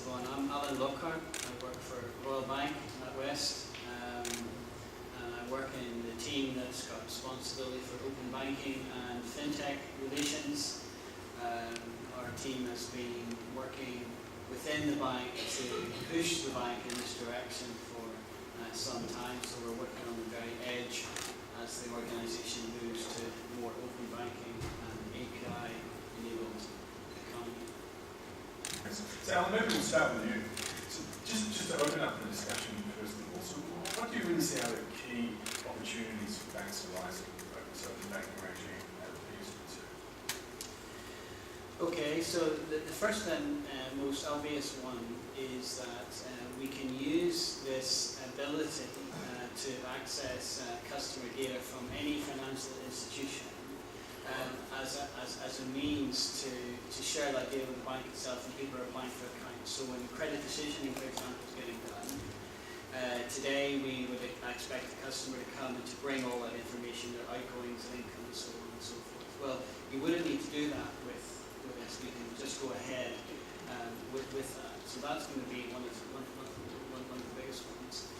everyone. I'm Alan Lockhart. I work for Royal Bank at West, and I work in the team that's got responsibility for open banking and fintech relations. Our team has been working within the bank to push the bank in this direction for some time, so we're working on the very edge as the organisation moves to more open banking and API-enabled economy. So Alan, maybe we'll start with you. So just to open up the discussion first of all, so what do you really see are the key opportunities for banks arising from this open banking regime as it is concerned? Okay, so the first and most obvious one is that we can use this ability to access customer data from any financial institution as a means to share that data with the bank itself and people are applying for accounts. So when credit decisioning, for example, is getting done, today we would expect the customer to come and to bring all that information, their outgoings and income and so on and so forth. Well, you wouldn't need to do that with this. We can just go ahead with that. So that's going to be one of the biggest ones.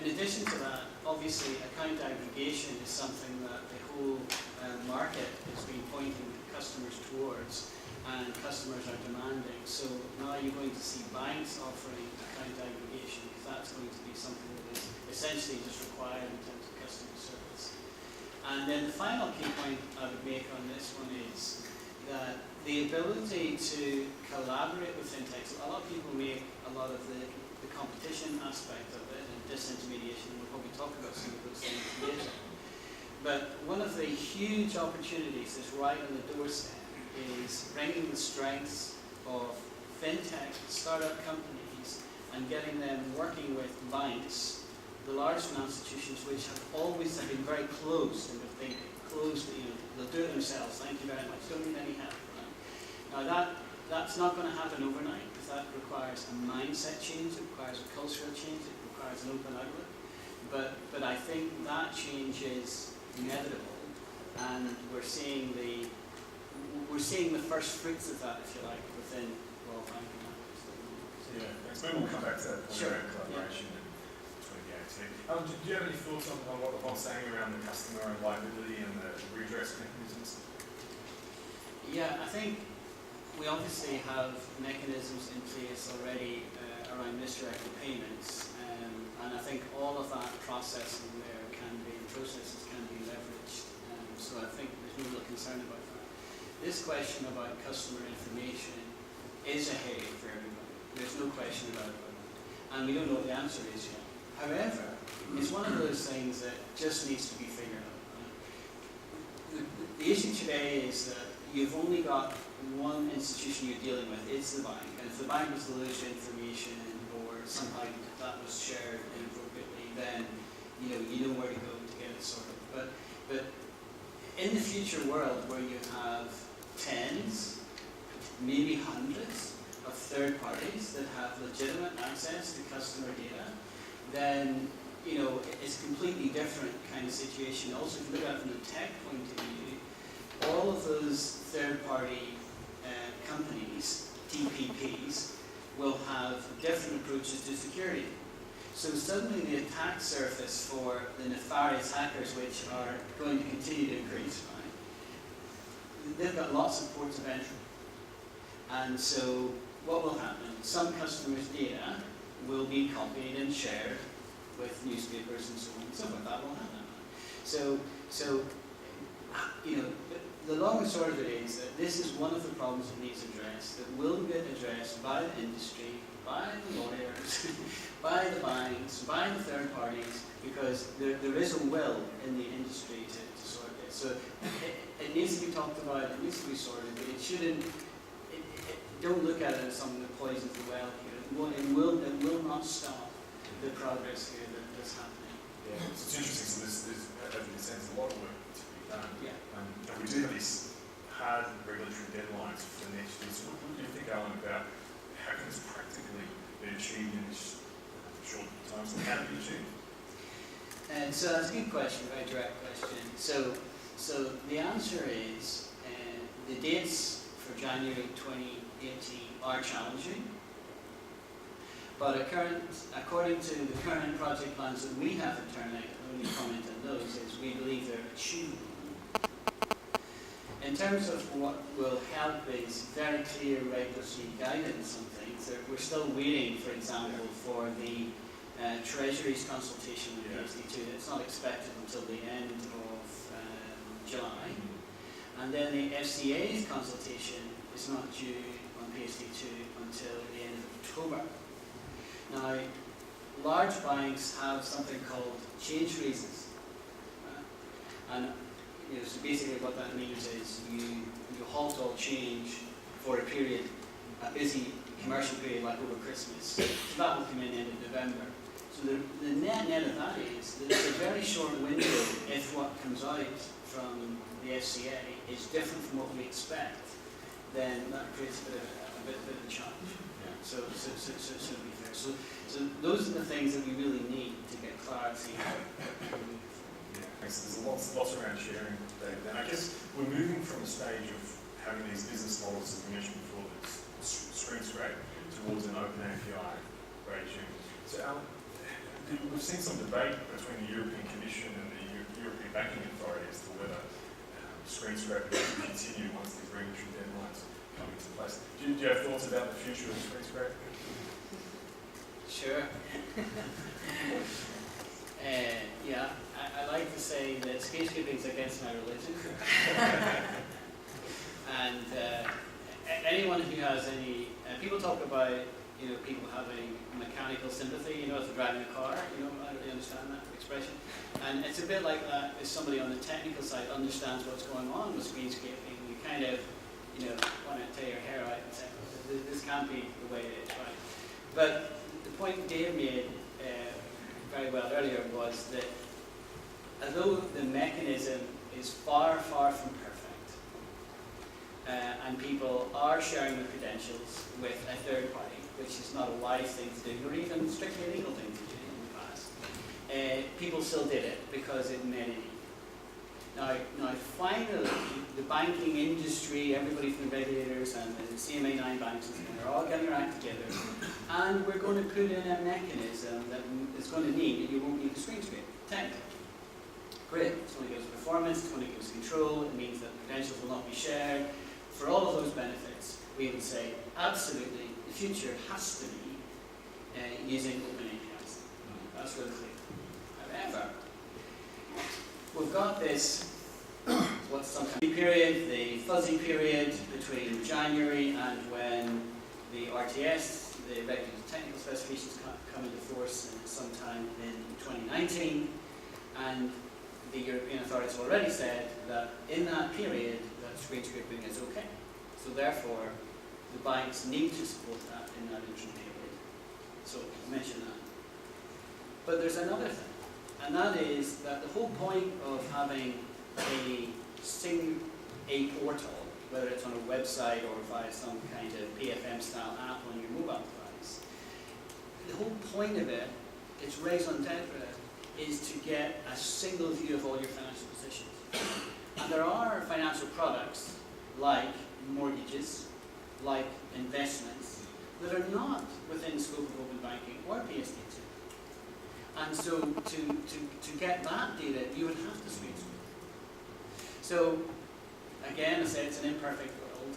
In addition to that, obviously account aggregation is something that the whole market has been pointing customers towards and customers are demanding. So now you're going to see banks offering account aggregation because that's going to be something that is essentially just required in terms of customer service. And then the final key point I would make on this one is that the ability to collaborate with fintechs, a lot of people make a lot of the competition aspect of it and disintermediation. We'll probably talk about some of those things later. But one of the huge opportunities that's right on the doorstep is bringing the strengths of fintech startup companies and getting them working with banks, the large financial institutions, which have always been very closed in their thinking. Closed, they'll do it themselves. Thank you very much. Don't need any help. Right? Now that's not going to happen overnight. That requires a mindset change, it requires a cultural change, it requires an open outlook. But I think that change is inevitable, and we're seeing the first fruits of that, if you like, within Royal Bank. Yeah, thanks. Maybe we'll come back to that point around collaboration between the AT. Do you have any thoughts on what Yvonne's saying around the customer and liability and the redress mechanisms? Yeah, I think we obviously have mechanisms in place already around misdirected payments, and I think all of that processing there processes can be leveraged. So I think there's no real concern about that. This question about customer information is a headache for everybody. There's no question about it. And we don't know what the answer is yet. However, it's one of those things that just needs to be figured out. Right? The issue today is that you've only got one institution you're dealing with, it's the bank. And if the bank was to lose information or somehow that was shared inappropriately, then you know where to go to get it sorted. But in the future world where you have tens, maybe hundreds of third parties that have legitimate access to customer data, then it's a completely different kind of situation. Also, if you look at it from the tech point of view, all of those third-party companies, TPPs, will have different approaches to security. So suddenly the attack surface for the nefarious hackers, which are going to continue to increase, right? They've got lots of ports of entry. And so what will happen? Some customers' data will be copied and shared with newspapers and so on and so forth. That will happen. So the long and short of it is that this is one of the problems that needs addressed, that will get addressed by the industry, by the lawyers, by the banks, by the third parties, because there is a will in the industry to sort this. So it needs to be talked about, it needs to be sorted, but it shouldn't, don't look at it as something that poisons the well here. It will not stop the progress here that's happening. Yeah, it's interesting. So there's as you said, there's a lot of work to be done. Yeah. And we do have these hard regulatory deadlines for the next year. So what do you think, Alan, about how can this practically be achieved in this short time? So how can it be achieved? And so that's a good question, a very direct question. So the answer is the dates for January 2018 are challenging. But according to the current project plans that we have internally, I can only comment on those, is we believe they're achievable. In terms of what will help is very clear regulatory guidance on things. We're still waiting, for example, for the Treasury's consultation on PSD2. It's not expected until the end of July. And then the FCA's consultation is not due on PSD2 until the end of October. Now, large banks have something called change freezes. And so basically what that means is you halt all change for a period, a busy commercial period like over Christmas. So that will come in end of November. So the net of that is that it's a very short window if what comes out from the FCA is different from what we expect, then that creates a bit of a challenge. Yeah. So to be fair. So those are the things that we really need to get clarity on. There's lots around sharing data. And I guess we're moving from a stage of having these business models, as we mentioned before, that's screen scrape, towards an open API regime. So we've seen some debate between the European Commission and the European Banking Authority as to whether screen scraping will continue once these regulatory deadlines come into place. Do you have thoughts about the future of screen scraping? Sure. Yeah, I like to say that screen scraping is against my religion. And anyone who has any, people talk about, people having mechanical sympathy, if they're driving a car, I don't really understand that expression. And it's a bit like that if somebody on the technical side understands what's going on with screen scraping, you kind of, want to tear your hair out and say, this can't be the way it is, right? But the point Dave made very well earlier was that although the mechanism is far, far from perfect, and people are sharing the credentials with a third party, which is not a wise thing to do, or even strictly illegal thing to do in the past, people still did it because it made a need. Now finally, the banking industry, everybody from the regulators and the CMA9 banks, they're all getting their act together, and we're going to put in a mechanism that is going to mean that you won't need to screen scrape. Technically. Great. It's going to give us performance, it's going to give us control, it means that credentials will not be shared. For all of those benefits, we would say, absolutely, the future has to be using open APIs. That's really clear. However, we've got this, what's some kind of period, the fuzzy period between January and when the RTS, the regulatory technical specifications, come into force sometime in 2019, and the European authorities have already said that in that period, that screen scraping is okay. So therefore, the banks need to support that in that interim period. So I mentioned that. But there's another thing. And that is that the whole point of having a portal, whether it's on a website or via some kind of PFM-style app on your mobile device, the whole point of it, it's raison d'etre, is to get a single view of all your financial positions. And there are financial products, like mortgages, like investments, that are not within the scope of open banking or PSD2. And so to get that data, you would have to screen scrape. So again, I said it's an imperfect world.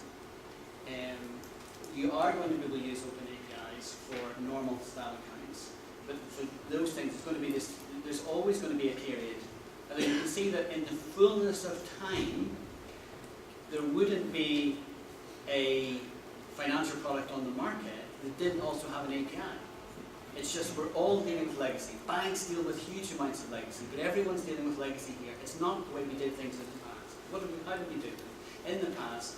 You are going to be able to use open APIs for normal style accounts, but for those things, it's going to be this. There's always going to be a period. And then you can see that in the fullness of time, there wouldn't be a financial product on the market that didn't also have an API. It's just we're all dealing with legacy. Banks deal with huge amounts of legacy, but everyone's dealing with legacy here. It's not the way we did things in the past. How did we do it? In the past,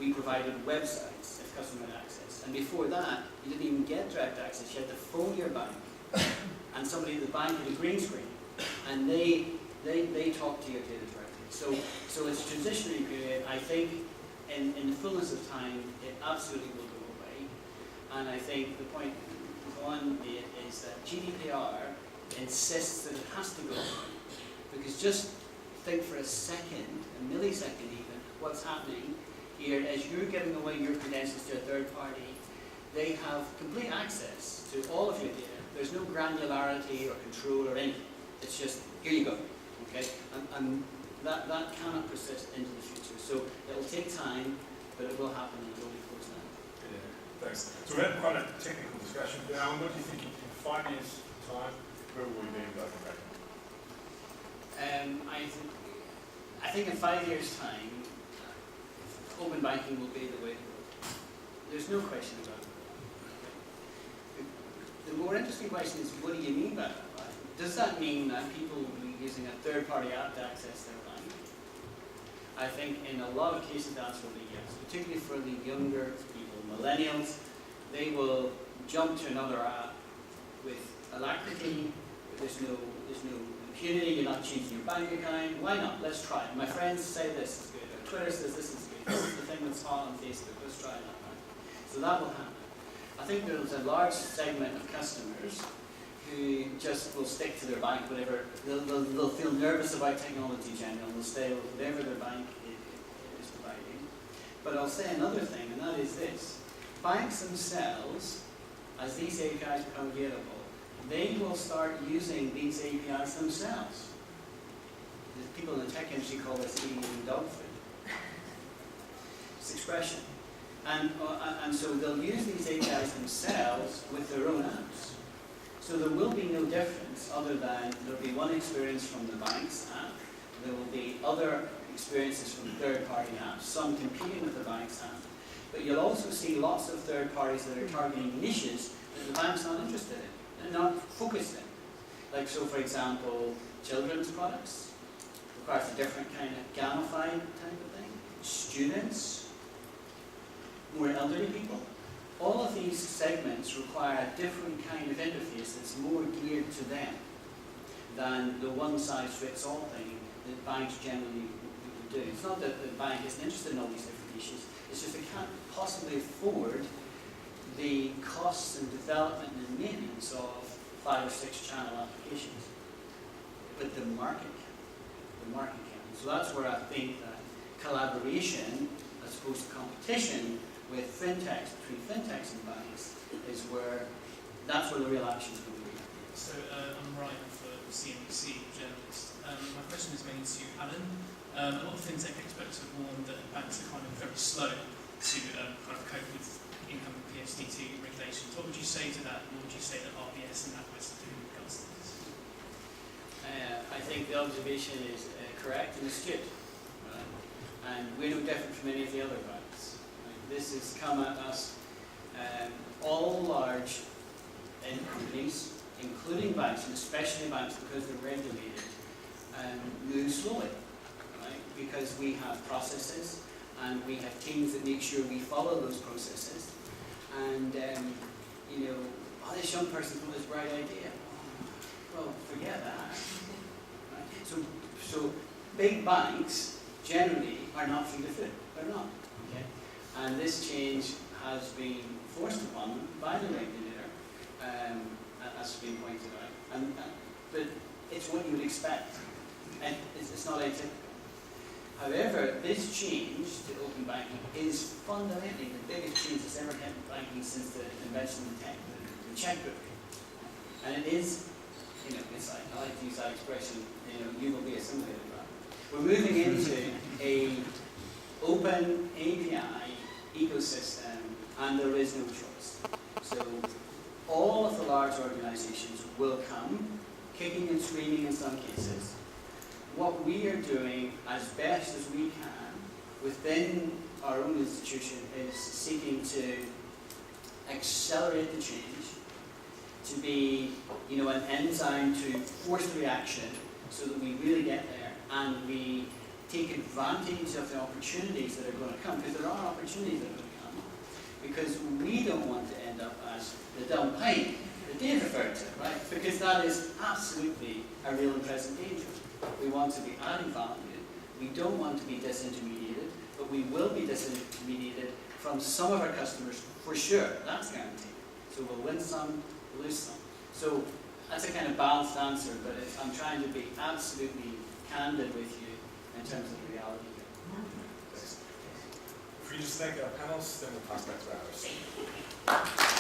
we provided websites if customers had access. And before that, you didn't even get direct access. You had to phone your bank, and somebody at the bank had a green screen, and they talk to your data directly. So it's a transitionary period. I think in the fullness of time, it absolutely will go away. And I think the point one is that GDPR insists that it has to go away. Because just think for a second, a millisecond even, what's happening here as you're giving away your credentials to a third party. they have complete access to all of your data. There's no granularity or control or anything. It's just, here you go, okay? And that cannot persist into the future. So it will take time, but it will happen and it will be close now. Yeah, thanks. So we had quite a technical discussion. But Alan, what do you think in 5 years' time, where will we be in open banking? I think in 5 years' time, open banking will be the way to go. There's no question about it. The more interesting question is, what do you mean by that? Right? Does that mean that people will be using a third-party app to access their bank? I think in a lot of cases the answer will be yes, particularly for the younger people, millennials. They will jump to another app with alacrity. There's no impunity. You're not changing your bank account. Why not? Let's try it. My friends say this is good. Or Twitter says this is good. This is the thing that's hot on Facebook. Let's try that. Right? So that will happen. I think there's a large segment of customers who just will stick to their bank, whatever. They'll feel nervous about technology generally, and they'll stay with whatever their bank is providing. But I'll say another thing, and that is this. Banks themselves, as these APIs become available, they will start using these APIs themselves. The people in the tech industry call this eating dog food. It's expression. And so they'll use these APIs themselves with their own apps. So there will be no difference other than there'll be one experience from the bank's app. There will be other experiences from third-party apps, some competing with the bank's app. But you'll also see lots of third parties that are targeting niches that the bank's not interested in and not focused in. Like, so for example, children's products requires a different kind of gamified type of thing. Students, more elderly people. All of these segments require a different kind of interface that's more geared to them than the one-size-fits-all thing that banks generally would do. It's not that the bank isn't interested in all these different issues, it's just they can't possibly afford the costs and development and maintenance of 5 or 6 channel applications. But the market can. The market can. So that's where I think that collaboration, as opposed to competition, with fintechs, between fintechs and banks, is where, that's where the real action is going to be. So I'm Ryan for CNBC, journalist. My question is mainly to Alan. A lot of fintech experts have warned that banks are kind of very slow to kind of cope with incoming PSD2 regulations. What would you say to that? What would you say that RBS and ABRIDGED do in regards to this? I think the observation is correct and astute. Right? And we're no different from any of the other banks. This has come at us, all large companies, including banks, and especially banks because they're regulated, move slowly, right? Because we have processes and we have teams that make sure we follow those processes. And, you know, oh, this young person's got this bright idea. Well, forget that. Right? So big banks generally are not free to foot. They're not. Okay? And this change has been forced upon them by the regulator, as has been pointed out. But it's what you would expect. And it's not atypical. However, this change to open banking is fundamentally the biggest change that's ever hit banking since the invention of the checkbook. And it is, you know, it's like, I like to use that expression, you know, you will be assimilated by. We're moving into a open API ecosystem, and there is no choice. So all of the large organizations will come, kicking and screaming in some cases. What we are doing as best as we can within our own institution is seeking to accelerate the change, to be, you know, an enzyme to force the reaction so that we really get there and we take advantage of the opportunities that are going to come, because there are opportunities that are going to come, because we don't want to end up as the dumb pike that Dave referred to, right? Because that is absolutely a real and present danger. We want to be adding value. We don't want to be disintermediated, but we will be disintermediated from some of our customers for sure. That's guaranteed. So we'll win some, we'll lose some. So that's a kind of balanced answer, but I'm trying to be absolutely candid with you in terms of the reality here. If we just thank our panels, then we'll pass back to ours. Thank you.